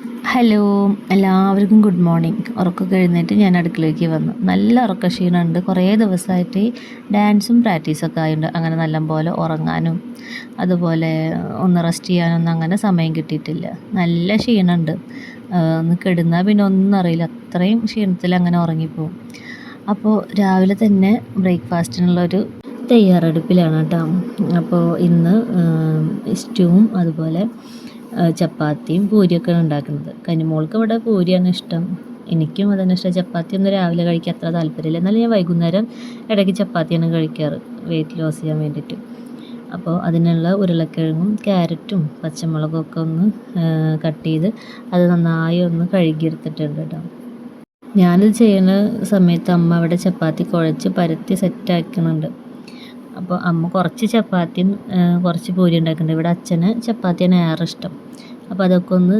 Hello, എല്ലാവർക്കും good morning. ഉറക്കമൊക്കെ എഴുന്നേറ്റ് ഞാൻ അടുക്കളയിലേക്ക് വന്നു. നല്ല ഉറക്ക ക്ഷീണമുണ്ട്. കുറേ ദിവസമായിട്ട് ഡാൻസും പ്രാക്ടീസൊക്കെ ആയതുകൊണ്ട് അങ്ങനെ നല്ലപോലെ ഉറങ്ങാനും അതുപോലെ ഒന്ന് റെസ്റ്റ് ചെയ്യാനൊന്നും അങ്ങനെ സമയം കിട്ടിയിട്ടില്ല. നല്ല ക്ഷീണമുണ്ട്. ഒന്ന് കിടന്നാൽ പിന്നെ ഒന്നും അറിയില്ല, അത്രയും ക്ഷീണത്തിൽ അങ്ങനെ ഉറങ്ങിപ്പോവും. അപ്പോൾ രാവിലെ തന്നെ ബ്രേക്ക്ഫാസ്റ്റിനുള്ളൊരു തയ്യാറെടുപ്പിലാണ് കേട്ടോ. അപ്പോൾ ഇന്ന് സ്റ്റൂവും അതുപോലെ ചപ്പാത്തിയും പൂരിയൊക്കെയാണ് ഉണ്ടാക്കുന്നത്. കനിമോൾക്ക് ഇവിടെ പൂരിയാണ് ഇഷ്ടം, എനിക്കും അതന്നെ ഇഷ്ടം. ചപ്പാത്തി ഒന്നും രാവിലെ കഴിക്കാൻ അത്ര താല്പര്യമില്ല, എന്നാലും ഞാൻ വൈകുന്നേരം ഇടയ്ക്ക് ചപ്പാത്തിയാണ് കഴിക്കാറ് വെയിറ്റ് ലോസ് ചെയ്യാൻ വേണ്ടിയിട്ട്. അപ്പോൾ അതിനുള്ള ഉരുളക്കിഴങ്ങും ക്യാരറ്റും പച്ചമുളകും ഒക്കെ ഒന്ന് കട്ട് ചെയ്ത് അത് നന്നായി ഒന്ന് കഴുകിയെടുത്തിട്ടുണ്ട് കേട്ടോ. ഞാനിത് ചെയ്യുന്ന സമയത്ത് അമ്മ അവിടെ ചപ്പാത്തി കുഴച്ച് പരത്തി സെറ്റാക്കുന്നുണ്ട്. അപ്പോൾ അമ്മ കുറച്ച് ചപ്പാത്തിയും കുറച്ച് പൂരി ഉണ്ടാക്കുന്നുണ്ട്. ഇവിടെ അച്ഛന് ചപ്പാത്തിയാണ് ഏറെ ഇഷ്ടം. അപ്പോൾ അതൊക്കെ ഒന്ന്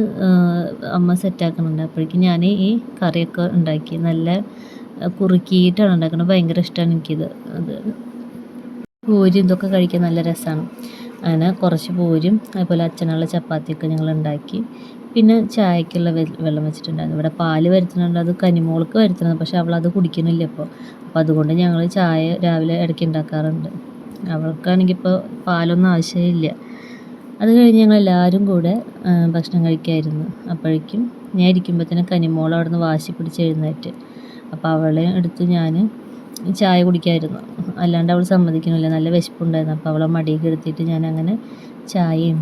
അമ്മ സെറ്റാക്കുന്നുണ്ട്. അപ്പോഴേക്കും ഞാൻ ഈ കറിയൊക്കെ ഉണ്ടാക്കി നല്ല കുറുക്കിയിട്ടാണ് ഉണ്ടാക്കുന്നത്. ഭയങ്കര ഇഷ്ടമാണ് എനിക്കിത്. അത് പൂരി ഇതൊക്കെ കഴിക്കാൻ നല്ല രസമാണ്. അങ്ങനെ കുറച്ച് പൂരിയും അതുപോലെ അച്ഛനുള്ള ചപ്പാത്തിയൊക്കെ ഞങ്ങൾ ഉണ്ടാക്കി. പിന്നെ ചായക്കുള്ള വെള്ളം വെച്ചിട്ടുണ്ടായിരുന്നു. ഇവിടെ പാല് വരുത്തുന്നുണ്ട്, അത് കനിമോൾക്ക് വരുത്തുന്നത്, പക്ഷെ അവളത് കുടിക്കുന്നില്ല ഇപ്പോൾ. അപ്പോൾ അതുകൊണ്ട് ഞങ്ങൾ ചായ രാവിലെ ഇടയ്ക്ക് ഉണ്ടാക്കാറുണ്ട്. അവൾക്കാണെങ്കിൽ ഇപ്പോൾ പാലൊന്നും ആവശ്യമില്ല. അത് കഴിഞ്ഞ് ഞങ്ങളെല്ലാവരും കൂടെ ഭക്ഷണം കഴിക്കായിരുന്നു. അപ്പോഴേക്കും ഞാൻ ഇരിക്കുമ്പോഴത്തേനും കനിമോൾ അവിടെ നിന്ന് വാശി പിടിച്ച് എഴുന്നേറ്റ്. അപ്പോൾ അവളെ എടുത്ത് ഞാൻ ചായ കുടിക്കായിരുന്നു. അല്ലാണ്ട് അവൾ സമ്മതിക്കണില്ല, നല്ല വിശപ്പുണ്ടായിരുന്നു. അപ്പോൾ അവളെ മടിയിൽ എടുത്തിട്ട് ഞാനങ്ങനെ ചായയും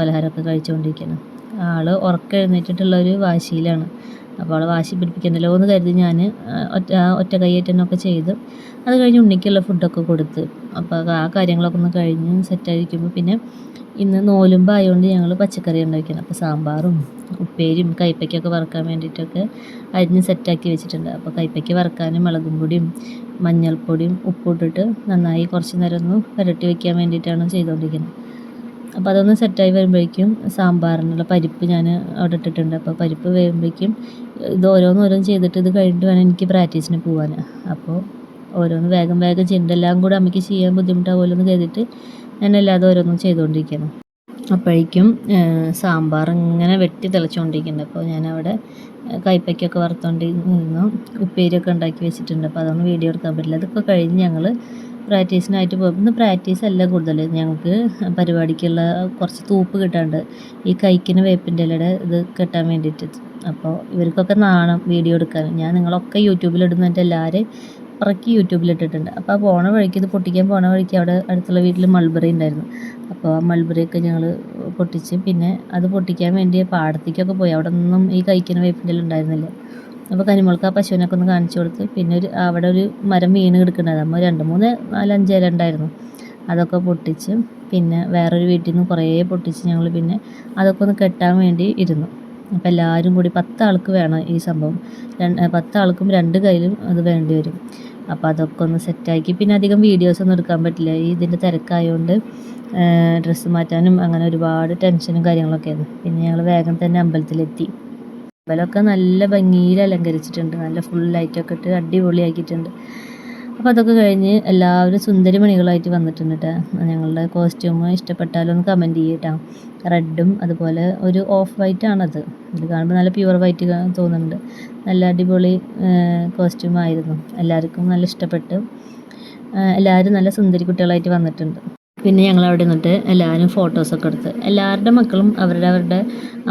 പലഹാരമൊക്കെ കഴിച്ചുകൊണ്ടിരിക്കുന്നു. ആൾ ഉറക്കം എഴുന്നേറ്റിട്ടുള്ളൊരു വാശിയിലാണ്. അപ്പോൾ അവളെ വാശി പിടിപ്പിക്കണ്ടല്ലോ എന്ന് കരുതി ഞാൻ ഒറ്റ കൈയേറ്റനൊക്കെ ചെയ്ത് അത് കഴിഞ്ഞ് ഉണ്ണിക്കുള്ള ഫുഡൊക്കെ കൊടുത്ത്. അപ്പോൾ ആ കാര്യങ്ങളൊക്കെ ഒന്ന് കഴിഞ്ഞ് സെറ്റായിരിക്കുമ്പോൾ പിന്നെ ഇന്ന് നോലുമ്പായതുകൊണ്ട് ഞങ്ങൾ പച്ചക്കറി ഉണ്ടാക്കിയാണ്. അപ്പോൾ സാമ്പാറും ഉപ്പേരിയും കൈപ്പയ്ക്കൊക്കെ വറുക്കാൻ വേണ്ടിയിട്ടൊക്കെ അരിഞ്ഞ് സെറ്റാക്കി വെച്ചിട്ടുണ്ട്. അപ്പോൾ കൈപ്പയ്ക്ക് വറുക്കാനും മുളകും പൊടിയും മഞ്ഞൾപ്പൊടിയും ഉപ്പിട്ടിട്ട് നന്നായി കുറച്ച് നേരം ഒന്ന് പുരട്ടി വയ്ക്കാൻ വേണ്ടിയിട്ടാണ് ചെയ്തുകൊണ്ടിരിക്കുന്നത്. അപ്പോൾ അതൊന്ന് സെറ്റായി വരുമ്പോഴേക്കും സാമ്പാറിനുള്ള പരിപ്പ് ഞാൻ അവിടെ ഇട്ടിട്ടുണ്ട്. അപ്പോൾ പരിപ്പ് വേകുമ്പോഴേക്കും ഇത് ഓരോന്ന് ചെയ്തിട്ട് ഇത് കഴിഞ്ഞിട്ട് വേണം എനിക്ക് പ്രാക്ടീസിന് പോകാൻ. അപ്പോൾ ഓരോന്ന് വേഗം ചെയ്യുന്നുണ്ട്. എല്ലാം കൂടെ അമ്മയ്ക്ക് ചെയ്യാൻ ബുദ്ധിമുട്ടാവുമല്ലോ എന്ന് കരുതിയിട്ട് ഞാനല്ലാതെ ഓരോന്നും ചെയ്തുകൊണ്ടിരിക്കണം. അപ്പോഴേക്കും സാമ്പാർ ഇങ്ങനെ വെട്ടി തിളച്ചുകൊണ്ടിരിക്കുന്നുണ്ട്. അപ്പോൾ ഞാനവിടെ കൈപ്പയ്ക്കൊക്കെ വറുത്തുകൊണ്ടിരുന്നു, ഉപ്പേരിയൊക്കെ ഉണ്ടാക്കി വെച്ചിട്ടുണ്ട്. അപ്പോൾ അതൊന്നും വീഡിയോ എടുക്കാൻ പറ്റില്ല. അതൊക്കെ കഴിഞ്ഞ് ഞങ്ങൾ പ്രാക്ടീസിനായിട്ട് പോകും. ഇന്ന് പ്രാക്ടീസ് അല്ല കൂടുതൽ, ഞങ്ങൾക്ക് പരിപാടിക്കുള്ള കുറച്ച് തൂപ്പ് കിട്ടാണ്ട് ഈ കൈക്കിന് വേപ്പിൻ്റെ ഇലയുടെ ഇത് കെട്ടാൻ വേണ്ടിയിട്ട്. അപ്പോൾ ഇവർക്കൊക്കെ നാണം വീഡിയോ എടുക്കാൻ. ഞാൻ നിങ്ങളൊക്കെ യൂട്യൂബിലിടുന്നതിൻ്റെ എല്ലാവരും ഉറക്കി യൂട്യൂബിലിട്ടിട്ടുണ്ട്. അപ്പോൾ ആ പോണ വഴിക്ക്, ഇത് പൊട്ടിക്കാൻ പോണ വഴിക്ക് അവിടെ അടുത്തുള്ള വീട്ടിൽ മൾബറി ഉണ്ടായിരുന്നു. അപ്പോൾ ആ മൾബറിയൊക്കെ ഞങ്ങൾ പൊട്ടിച്ച് പിന്നെ അത് പൊട്ടിക്കാൻ വേണ്ടി പാടത്തേക്കൊക്കെ പോയി. അവിടെ ഒന്നും ഈ കൈക്കിന് വേപ്പിൻ്റെ ഇല ഉണ്ടായിരുന്നില്ല. അപ്പോൾ കനിമോൾക്ക് ആ പശുവിനൊക്കെ ഒന്ന് കാണിച്ചു കൊടുത്ത് പിന്നെ അവിടെ ഒരു മരം വീണ് കിടക്കുന്നുണ്ടായിരുന്നു. നമ്മൾ 2, 3, 4, 5 ഇല ഉണ്ടായിരുന്നു. അതൊക്കെ പൊട്ടിച്ച് പിന്നെ വേറൊരു വീട്ടിൽ നിന്ന് കുറേ പൊട്ടിച്ച് ഞങ്ങൾ പിന്നെ അതൊക്കെ ഒന്ന് കെട്ടാൻ വേണ്ടി ഇരുന്നു. അപ്പോൾ എല്ലാവരും കൂടി 10 ആൾക്ക് വേണം ഈ സംഭവം. 10 ആൾക്കും 2 കയ്യിലും അത് വേണ്ടി വരും. അപ്പോൾ അതൊക്കെ ഒന്ന് സെറ്റാക്കി. പിന്നെ അധികം വീഡിയോസൊന്നും എടുക്കാൻ പറ്റില്ല, ഈ ഇതിൻ്റെ തിരക്കായതുകൊണ്ട് ഡ്രസ്സ് മാറ്റാനും അങ്ങനെ ഒരുപാട് ടെൻഷനും കാര്യങ്ങളൊക്കെ ആയിരുന്നു. പിന്നെ ഞങ്ങൾ വേഗം തന്നെ അമ്പലത്തിലെത്തി. അമ്പലമൊക്കെ നല്ല ഭംഗിയിൽ അലങ്കരിച്ചിട്ടുണ്ട്, നല്ല ഫുൾ ലൈറ്റൊക്കെ ഇട്ട് അടിപൊളിയാക്കിയിട്ടുണ്ട്. അപ്പോൾ അതൊക്കെ കഴിഞ്ഞ് എല്ലാവരും സുന്ദരിമണികളായിട്ട് വന്നിട്ടുണ്ട് കേട്ടോ. ഞങ്ങളുടെ കോസ്റ്റ്യൂം ഇഷ്ടപ്പെട്ടാലൊന്ന് കമൻറ്റ് ചെയ്യട്ടോ. റെഡും അതുപോലെ ഒരു ഓഫ് വൈറ്റാണത്. ഇത് കാണുമ്പോൾ നല്ല പ്യുവർ വൈറ്റ് തോന്നുന്നുണ്ട്. നല്ല അടിപൊളി കോസ്റ്റ്യൂമായിരുന്നു. എല്ലാവർക്കും നല്ല ഇഷ്ടപ്പെട്ടു. എല്ലാവരും നല്ല സുന്ദരി കുട്ടികളായിട്ട് വന്നിട്ടുണ്ട്. പിന്നെ ഞങ്ങൾ അവിടെ നിന്നിട്ട് എല്ലാവരും ഫോട്ടോസൊക്കെ എടുത്ത് എല്ലാവരുടെ മക്കളും അവരുടെ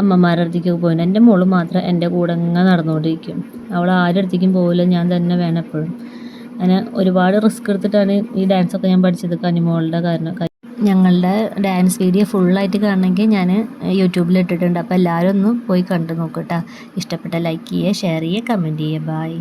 അമ്മമാരുടെ അടുത്തേക്കൊക്കെ പോയിട്ടുണ്ട്. എൻ്റെ മോള് മാത്രം എൻ്റെ കൂടെ അങ്ങനെ നടന്നുകൊണ്ടിരിക്കും. അവൾ ആരുടെ അടുത്തേക്കും പോകില്ല, ഞാൻ തന്നെ വേണം എപ്പോഴും. അങ്ങനെ ഒരുപാട് റിസ്ക് എടുത്തിട്ടാണ് ഈ ഡാൻസൊക്കെ ഞാൻ പഠിച്ചത് കനിമോളുടെ കാരണം. ഞങ്ങളുടെ ഡാൻസ് വീഡിയോ ഫുള്ളായിട്ട് കാണണമെങ്കിൽ ഞാൻ യൂട്യൂബിൽ ഇട്ടിട്ടുണ്ട്. അപ്പോൾ എല്ലാവരും ഒന്ന് പോയി കണ്ടു നോക്കട്ടോ. ഇഷ്ടപ്പെട്ട ലൈക്ക് ചെയ്യുക, ഷെയർ ചെയ്യുക, കമൻറ്റ് ചെയ്യുക. ബൈ.